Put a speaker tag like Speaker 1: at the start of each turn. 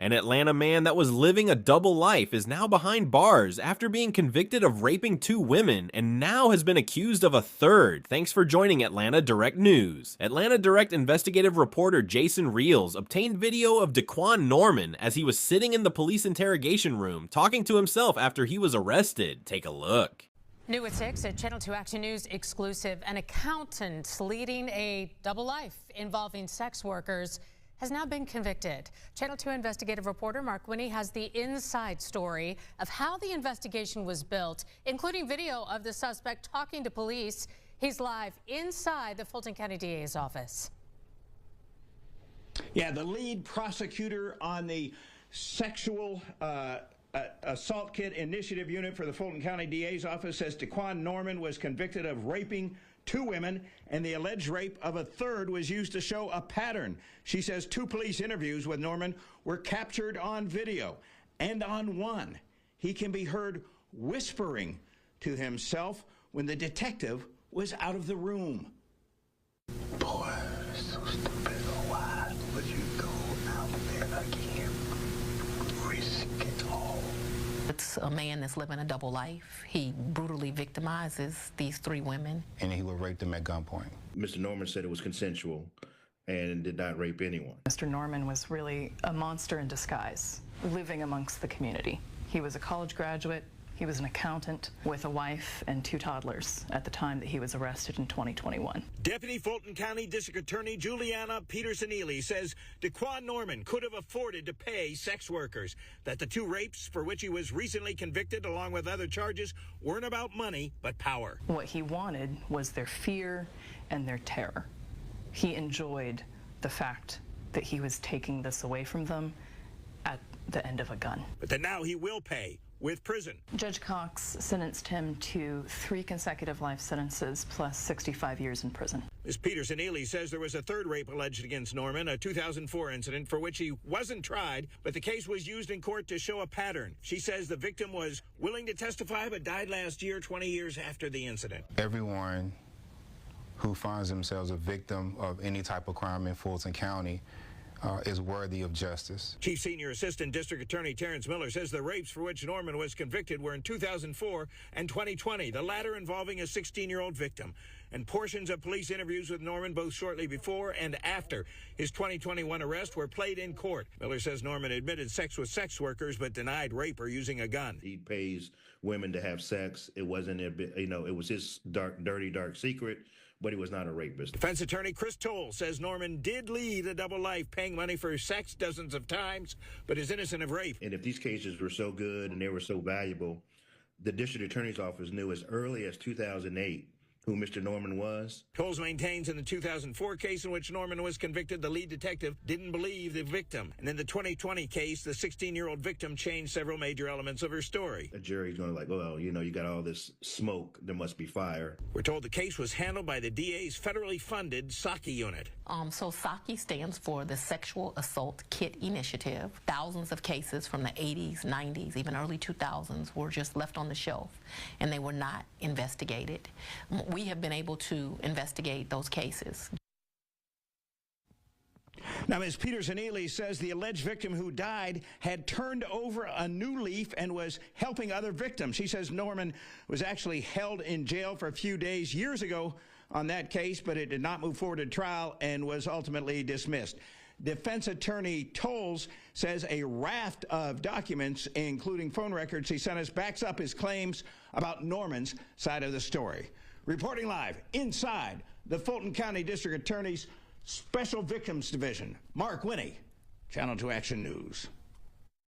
Speaker 1: An Atlanta man that was living a double life is now behind bars after being convicted of raping 2 women and now has been accused of a third. Thanks for joining Atlanta Direct News. Atlanta Direct investigative reporter Jason Reels obtained video of DeQuon Norman as he was sitting in the police interrogation room talking to himself after he was arrested. Take a look.
Speaker 2: New at 6, a Channel 2 Action News exclusive. An accountant leading a double life involving sex workers has now been convicted. Channel 2 investigative reporter Mark Winnie has the inside story of how the investigation was built, including video of the suspect talking to police. He's live inside the Fulton County DA's office.
Speaker 3: Yeah, the lead prosecutor on the sexual assault kit initiative unit for the Fulton County DA's office says DeQuon Norman was convicted of raping 2 women, and the alleged rape of a third was used to show a pattern. She says 2 police interviews with Norman were captured on video, and on one, he can be heard whispering to himself when the detective was out of the room.
Speaker 4: Boy, so stupid. Why would you go out there again? Risk it all.
Speaker 5: It's a man that's living a double life. He brutally victimizes these 3 women.
Speaker 6: And he would rape them at gunpoint.
Speaker 7: Mr. Norman said it was consensual and did not rape anyone.
Speaker 8: Mr. Norman was really a monster in disguise, living amongst the community. He was a college graduate. He was an accountant with a wife and 2 toddlers at the time that he was arrested in 2021.
Speaker 3: Deputy Fulton County District Attorney Juliana Peterson-Ely says DeQuon Norman could have afforded to pay sex workers, that the 2 rapes for which he was recently convicted along with other charges weren't about money but power.
Speaker 8: What he wanted was their fear and their terror. He enjoyed the fact that he was taking this away from them at the end of a gun.
Speaker 3: But that now he will pay with prison.
Speaker 8: Judge Cox sentenced him to 3 consecutive life sentences plus 65 years in prison.
Speaker 3: Ms. Peterson-Ely says there was a third rape alleged against Norman, a 2004 incident for which he wasn't tried, but the case was used in court to show a pattern. She says the victim was willing to testify but died last year, 20 years after the incident.
Speaker 6: Everyone who finds themselves a victim of any type of crime in Fulton County is worthy of justice.
Speaker 3: Chief Senior Assistant District Attorney Terrence Miller says the rapes for which Norman was convicted were in 2004 and 2020, the latter involving a 16-year-old victim. And portions of police interviews with Norman both shortly before and after his 2021 arrest were played in court. Miller says Norman admitted sex with sex workers but denied rape or using a gun.
Speaker 7: He pays women to have sex. It wasn't, it was his dirty, dark secret, but he was not a rapist.
Speaker 3: Defense attorney Chris Toll says Norman did lead a double life, paying money for sex dozens of times, but is innocent of rape.
Speaker 7: And if these cases were so good and they were so valuable, the district attorney's office knew as early as 2008 who Mr. Norman was.
Speaker 3: Tolles maintains in the 2004 case in which Norman was convicted, the lead detective didn't believe the victim. And in the 2020 case, the 16-year-old victim changed several major elements of her story.
Speaker 7: A jury's going to like, well, you know, you got all this smoke, there must be fire.
Speaker 3: We're told the case was handled by the DA's federally funded SAKI unit.
Speaker 5: So SAKI stands for the Sexual Assault Kit Initiative. Thousands of cases from the 80s, 90s, even early 2000s were just left on the shelf, and they were not investigated. We have been able to investigate those cases.
Speaker 3: Now, Ms. Peterson-Ely says the alleged victim who died had turned over a new leaf and was helping other victims. She says Norman was actually held in jail for a few days years ago on that case, but it did not move forward to trial and was ultimately dismissed. Defense attorney Tolles says a raft of documents, including phone records he sent us, backs up his claims about Norman's side of the story. Reporting live inside the Fulton County District Attorney's Special Victims Division, Mark Winnie, Channel 2 Action News.